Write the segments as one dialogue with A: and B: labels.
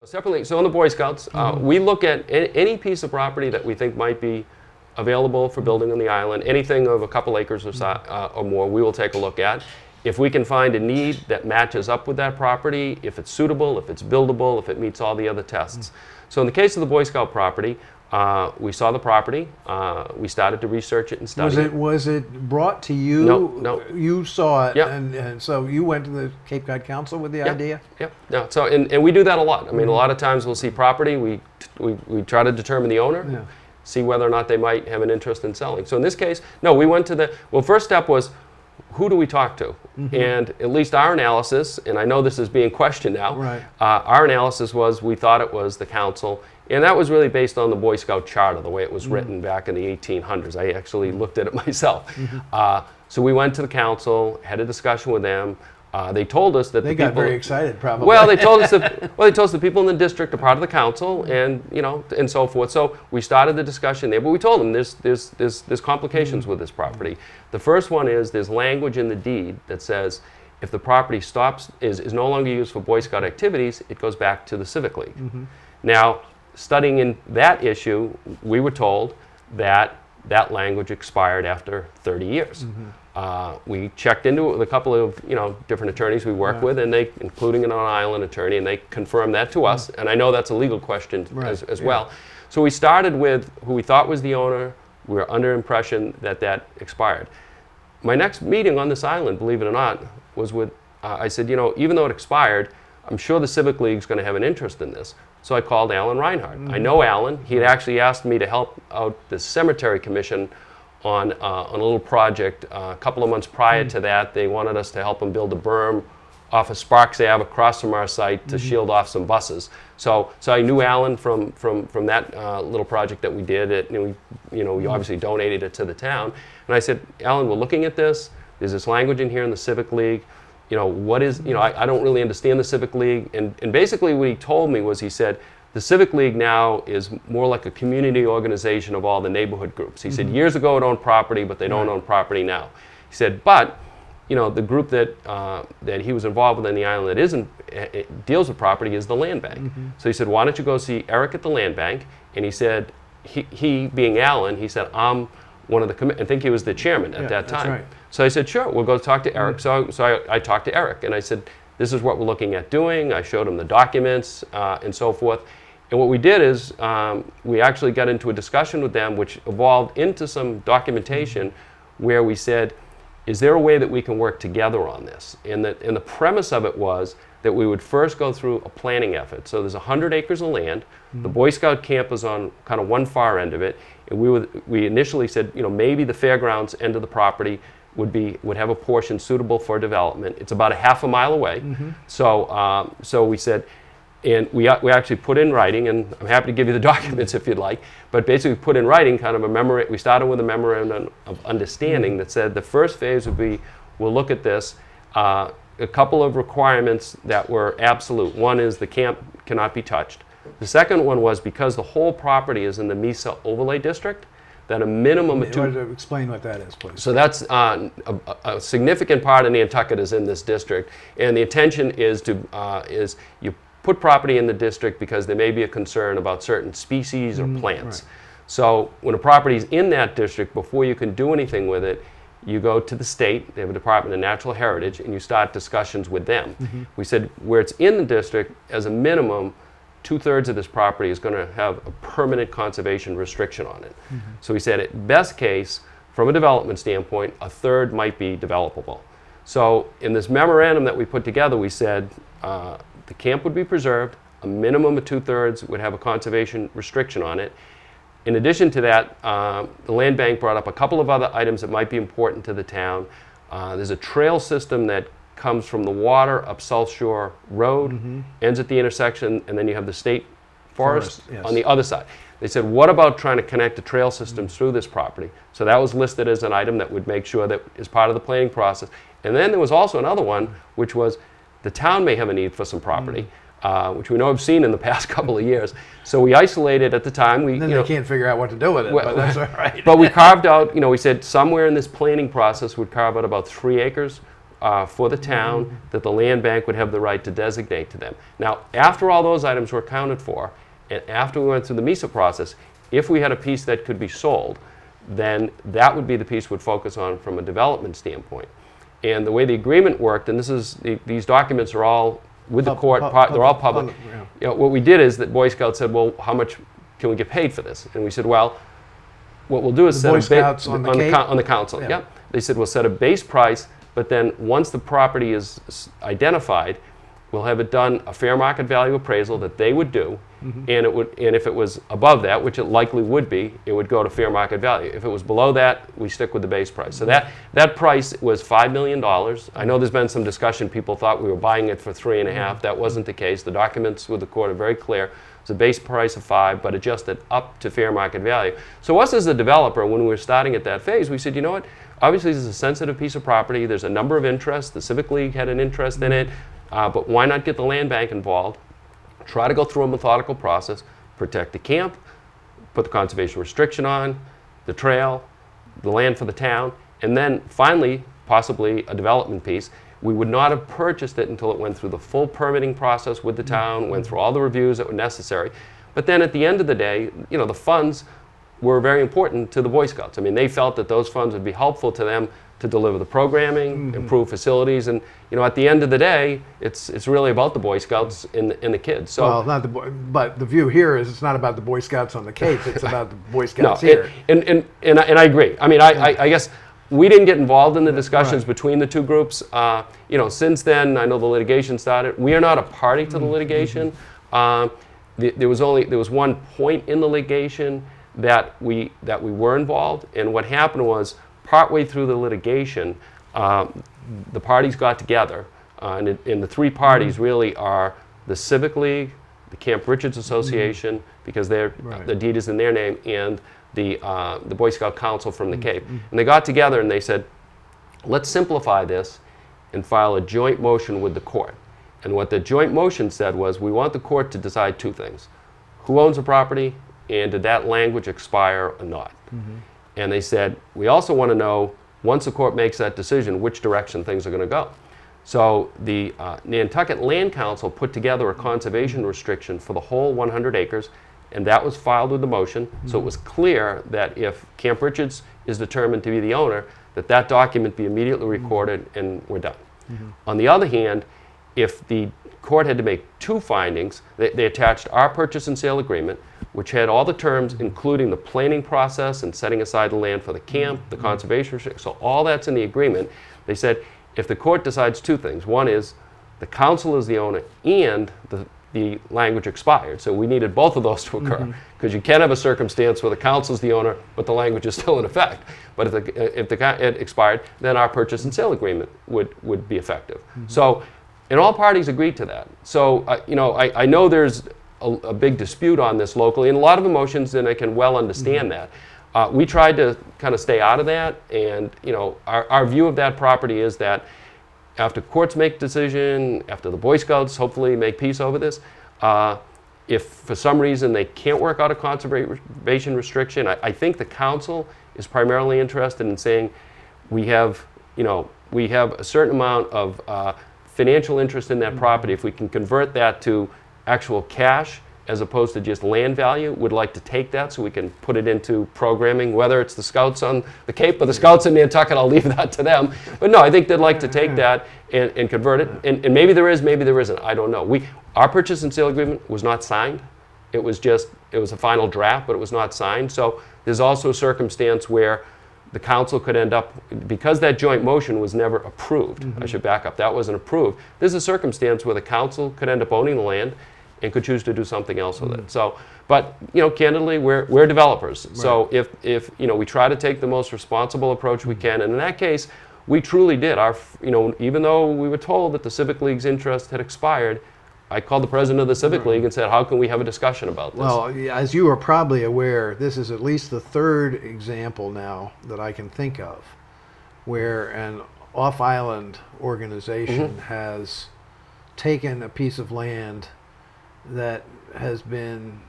A: Separately, so in the Boy Scouts, we look at any piece of property that we think might be available for building on the island, anything of a couple acres or more, we will take a look at. If we can find a need that matches up with that property, if it's suitable, if it's buildable, if it meets all the other tests. So in the case of the Boy Scout property, we saw the property, we started to research it and study it.
B: Was it brought to you?
A: No.
B: You saw it,
A: Yep.
B: and so you went to the Cape Cod Council with the idea?
A: Yep. Yeah. So and we do that a lot. I mean, a lot of times we'll see property, we try to determine the owner, see whether or not they might have an interest in selling. So in this case, no, we went to the, well, first step was, who do we talk to? And at least our analysis, and I know this is being questioned now,
B: Right.
A: Our analysis was we thought it was the council, and that was really based on the Boy Scout charter, the way it was written back in the 1800s. I actually looked at it myself. So we went to the council, had a discussion with them. They told us that
B: They got very excited, probably.
A: well, they told us the people in the district are part of the council, and and so forth. So we started the discussion there, but we told them there's complications with this property. The first one is there's language in the deed that says if the property is no longer used for Boy Scout activities, it goes back to the Civic League. Now, studying in that issue, we were told that that language expired after 30 years. We checked into it with a couple of different attorneys we work with, and they, including an island attorney, and they confirmed that to us. And I know that's a legal question as well. So we started with who we thought was the owner. We were under impression that that expired. My next meeting on this island, believe it or not, was with, I said, even though it expired, I'm sure the Civic League's going to have an interest in this. So I called Alan Reinhardt. I know Alan. He had actually asked me to help out the Cemetery Commission on a little project a couple of months prior to that. They wanted us to help them build a berm off of Sparks Ave across from our site to shield off some buses. So I knew Alan from that little project that we did. We obviously donated it to the town. And I said, Alan, we're looking at this. There's this language in here in the Civic League. What is, I don't really understand the Civic League. And basically what he told me was, he said, the Civic League now is more like a community organization of all the neighborhood groups. He said, years ago it owned property, but they don't own property now. He said, but, the group that he was involved with in the island that it deals with property is the land bank. So he said, why don't you go see Eric at the land bank? And he said, he being Alan, he said, I'm one of the I think he was the chairman at that time.
B: That's right.
A: So I said, sure, we'll go talk to Eric. So I talked to Eric, and I said, this is what we're looking at doing. I showed him the documents and so forth. And what we did is we actually got into a discussion with them, which evolved into some documentation where we said, is there a way that we can work together on this? And the premise of it was that we would first go through a planning effort. So there's 100 acres of land. The Boy Scout camp was on kind of one far end of it. And we initially said, maybe the fairgrounds end of the property would have a portion suitable for development. It's about a half a mile away. So we said, and we actually put in writing, and I'm happy to give you the documents if you'd like, but basically put in writing kind of a memorandum. We started with a memorandum of understanding that said the first phase would be, we'll look at this, a couple of requirements that were absolute. One is the camp cannot be touched. The second one was, because the whole property is in the Mesa Overlay District, that a minimum of
B: Explain what that is, please.
A: So that's a significant part of Nantucket is in this district, and the intention is you put property in the district because there may be a concern about certain species or plants. So when a property is in that district, before you can do anything with it, you go to the state, they have a Department of Natural Heritage, and you start discussions with them. We said where it's in the district, as a minimum, 2/3 of this property is going to have a permanent conservation restriction on it. So we said at best case, from a development standpoint, 1/3 might be developable. So in this memorandum that we put together, we said the camp would be preserved, a minimum of 2/3 would have a conservation restriction on it. In addition to that, the land bank brought up a couple of other items that might be important to the town. There's a trail system that comes from the water up South Shore Road, ends at the intersection, and then you have the state forest on the other side. They said, what about trying to connect the trail systems through this property? So that was listed as an item that would make sure that is part of the planning process. And then there was also another one, which was the town may have a need for some property, which we know I've seen in the past couple of years. So we isolated at the time.
B: And then they can't figure out what to do with it, but that's all right.
A: But we carved out, we said somewhere in this planning process we'd carve out about 3 acres for the town that the land bank would have the right to designate to them. Now, after all those items were accounted for, and after we went through the MISA process, if we had a piece that could be sold, then that would be the piece we'd focus on from a development standpoint. And the way the agreement worked, and this is these documents are all with the court, they're all public.
B: Yeah.
A: You know, what we did is that Boy Scouts said, well, how much can we get paid for this? And we said, well, what we'll do is
B: The Boy
A: set a
B: Scouts on the Cape?
A: on the council.
B: Yeah.
A: Yep. They said we'll set a base price, but then once the property is identified, we'll have it done a fair market value appraisal that they would do, and if it was above that, which it likely would be, it would go to fair market value. If it was below that, we stick with the base price. So that price was $5 million. I know there's been some discussion. People thought we were buying it for 3.5. That wasn't the case. The documents with the court are very clear. It's a base price of 5, but adjusted up to fair market value. So us as a developer, when we were starting at that phase, we said, you know what? Obviously, this is a sensitive piece of property. There's a number of interests. The Civic League had an interest in it. But why not get the land bank involved, try to go through a methodical process, protect the camp, put the conservation restriction on, the trail, the land for the town, and then finally, possibly a development piece. We would not have purchased it until it went through the full permitting process with the town, went through all the reviews that were necessary. But then at the end of the day, you know, the funds were very important to the Boy Scouts. I mean, they felt that those funds would be helpful to them to deliver the programming, improve facilities, and you know, at the end of the day, it's really about the Boy Scouts and the kids. So,
B: Well, not the boy, but the view here is it's not about the Boy Scouts on the Cape. It's about the Boy
A: no,
B: Scouts here.
A: and I agree. I mean, I guess we didn't get involved in the discussions between the two groups. You know, since then, I know the litigation started. We are not a party to the litigation. There was one point in the litigation that we were involved, and what happened was, partway through the litigation, the parties got together, and the three parties really are the Civic League, the Camp Richards Association, because the deed is in their name, and the Boy Scout Council from the Cape. And they got together and they said, let's simplify this and file a joint motion with the court. And what the joint motion said was, we want the court to decide two things: who owns the property, and did that language expire or not? And they said, we also want to know, once the court makes that decision, which direction things are going to go. So the Nantucket Land Council put together a conservation restriction for the whole 100 acres, and that was filed with the motion. So it was clear that if Camp Richards is determined to be the owner, that document be immediately recorded and we're done. On the other hand, if the court had to make two findings, they attached our purchase and sale agreement, which had all the terms, including the planning process and setting aside the land for the camp, the conservation restriction. So all that's in the agreement. They said, if the court decides two things, one is the council is the owner and the language expired. So we needed both of those to occur, because you can have a circumstance where the council is the owner, but the language is still in effect. But if it expired, then our purchase and sale agreement would be effective. So, and all parties agreed to that. So, you know, I know there's a big dispute on this locally, and a lot of emotions, and I can well understand that. We tried to kind of stay out of that, and you know, our view of that property is that after courts make decision, after the Boy Scouts hopefully make peace over this, if for some reason they can't work out a conservation restriction, I think the council is primarily interested in saying we have a certain amount of financial interest in that property. If we can convert that to actual cash as opposed to just land value, would like to take that so we can put it into programming, whether it's the Scouts on the Cape or the Scouts in Nantucket. I'll leave that to them. But no, I think they'd like to take that and convert it. And maybe there is, maybe there isn't. I don't know. Our purchase and sale agreement was not signed. It was a final draft, but it was not signed. So there's also a circumstance where the council could end up, because that joint motion was never approved. I should back up. That wasn't approved. There's a circumstance where the council could end up owning the land and could choose to do something else with it. So, but you know, candidly, we're developers. Right. So if you know, we try to take the most responsible approach we can, and in that case, we truly did. Even though we were told that the Civic League's interest had expired, I called the president of the Civic League and said, how can we have a discussion about this?
B: Well, as you are probably aware, this is at least the third example now that I can think of where an off-island organization has taken a piece of land that has been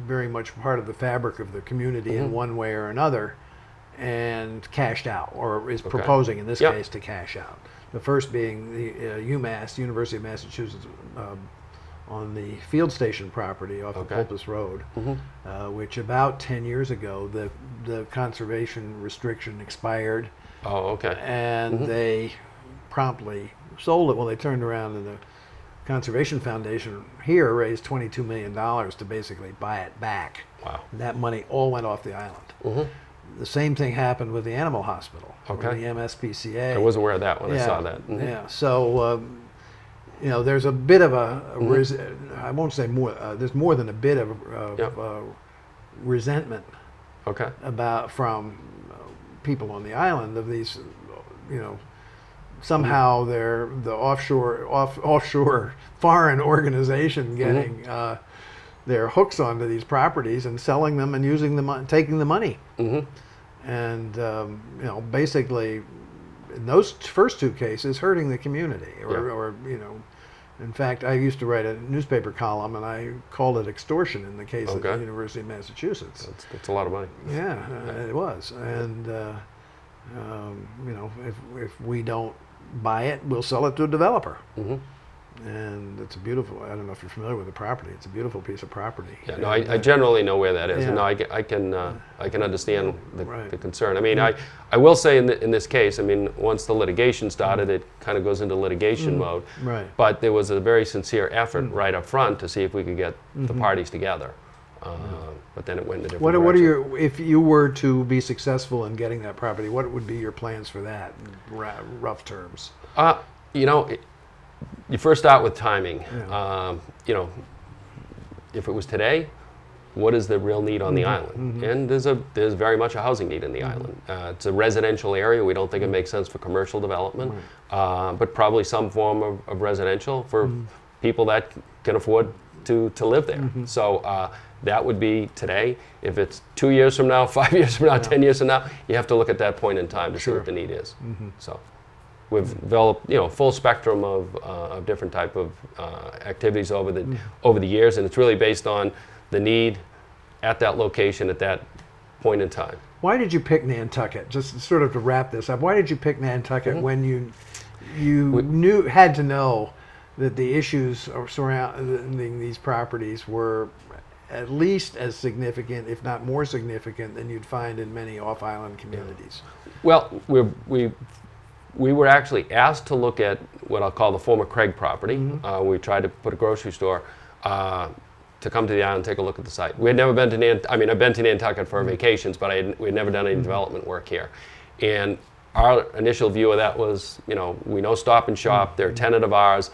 B: very much part of the fabric of the community in one way or another, and cashed out, or is
A: Okay.
B: proposing in this
A: Yep.
B: case to cash out. The first being the UMass, University of Massachusetts, on the field station property off of
A: Okay.
B: Pulpus Road, which about 10 years ago the conservation restriction expired,
A: Oh, okay.
B: and they promptly sold it. Well, they turned around, and the Conservation Foundation here raised $22 million to basically buy it back.
A: Wow.
B: And that money all went off the island. The same thing happened with the animal hospital,
A: Okay.
B: or the MSPCA.
A: I was aware of that when I saw that. Mhm.
B: Yeah. So, there's a bit of I won't say more. There's more than a bit of
A: Yep.
B: resentment
A: Okay.
B: from people on the island of these, somehow they're the offshore foreign organization getting their hooks onto these properties and selling them and using them, taking the money. And basically, in those first two cases, hurting the community, or in fact, I used to write a newspaper column, and I called it extortion in the case of the
A: Okay.
B: University of Massachusetts.
A: That's a lot of money.
B: Yeah, it was. And if we don't buy it, we'll sell it to a developer. And it's a beautiful. I don't know if you're familiar with the property. It's a beautiful piece of property.
A: Yeah, no, I generally know where that is.
B: Yeah.
A: And no, I can understand
B: Right.
A: the concern. I mean, I will say in this case, I mean, once the litigation started, it kind of goes into litigation mode.
B: Right.
A: But there was a very sincere effort right up front to see if we could get the parties together. But then it went in a different
B: What
A: direction.
B: are your, if you were to be successful in getting that property, what would be your plans for that in rough terms?
A: You first start with timing.
B: Yeah.
A: If it was today, what is the real need on the island? And there's very much a housing need in the island. It's a residential area. We don't think it makes sense for commercial development, but probably some form of residential for people that can afford to live there. So that would be today. If it's 2 years from now, 5 years from now, 10 years from now, you have to look at that point in time to see what the need is. So we've developed, full spectrum of different type of activities over the years, and it's really based on the need at that location at that point in time.
B: Why did you pick Nantucket? Just sort of to wrap this up, why did you pick Nantucket when you had to know that the issues surrounding these properties were at least as significant, if not more significant, than you'd find in many off-island communities?
A: Well, we were actually asked to look at what I'll call the former Craig property. We tried to put a grocery store to come to the island and take a look at the site. We had never been to I've been to Nantucket for vacations, but we had never done any development work here. And our initial view of that was, we know Stop and Shop, they're a tenant of ours.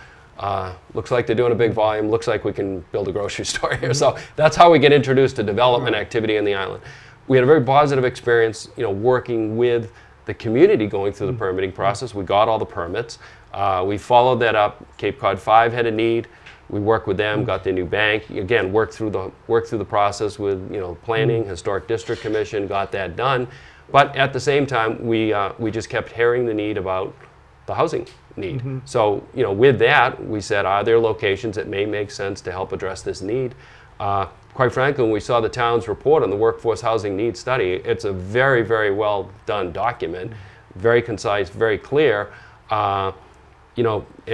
A: Looks like they're doing a big volume, looks like we can build a grocery store here. So that's how we get introduced to development activity in the island. We had a very positive experience, working with the community going through the permitting process. We got all the permits. We followed that up. Cape Cod 5 had a need. We worked with them, got their new bank. Again, worked through the process with planning, historic district commission, got that done. But at the same time, we just kept hearing the need about the housing need. So with that, we said, are there locations that may make sense to help address this need? Quite frankly, when we saw the town's report on the workforce housing needs study, it's a very, very well done document, very concise, very clear. And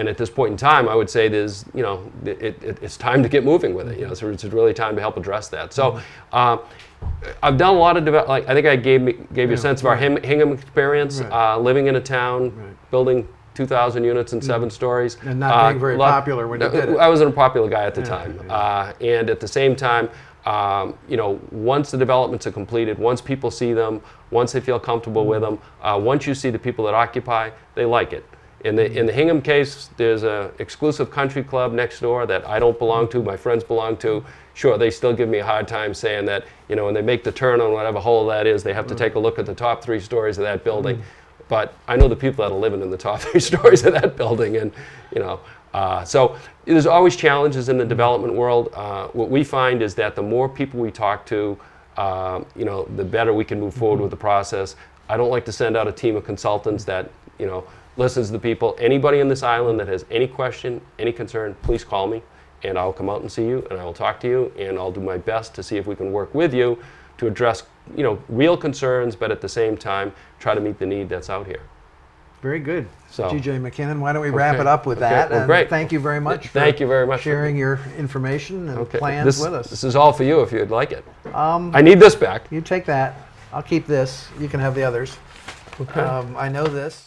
A: at this point in time, I would say it's time to get moving with it. So it's really time to help address that. So I've done a lot of I think I gave you a sense of our Hingham experience, living in a town, building 2,000 units and 7 stories.
B: And not being very popular when you did it.
A: I was an unpopular guy at the time. And at the same time, once the developments are completed, once people see them, once they feel comfortable with them, once you see the people that occupy, they like it. In the Hingham case, there's an exclusive country club next door that I don't belong to, my friends belong to. Sure, they still give me a hard time saying that, when they make the turn on whatever hole that is, they have to take a look at the top 3 stories of that building. But I know the people that are living in the top 3 stories of that building, and so there's always challenges in the development world. What we find is that the more people we talk to, the better we can move forward with the process. I don't like to send out a team of consultants that listens to the people. Anybody on this island that has any question, any concern, please call me. and I'll come out and see you, and I will talk to you, and I'll do my best to see if we can work with you to address, real concerns, but at the same time, try to meet the need that's out here.
B: Very good.
A: So-
B: TJ McKinnon, why don't we wrap
A: Okay.
B: it up with
A: Okay.
B: that?
A: Well,
B: And
A: great.
B: thank you very much
A: Thank you very much for-
B: sharing your information and
A: Okay.
B: plans with us.
A: This is all for you if you'd like it.
B: Um,
A: I need this back.
B: You take that. I'll keep this. You can have the others.
A: Okay.
B: I know this.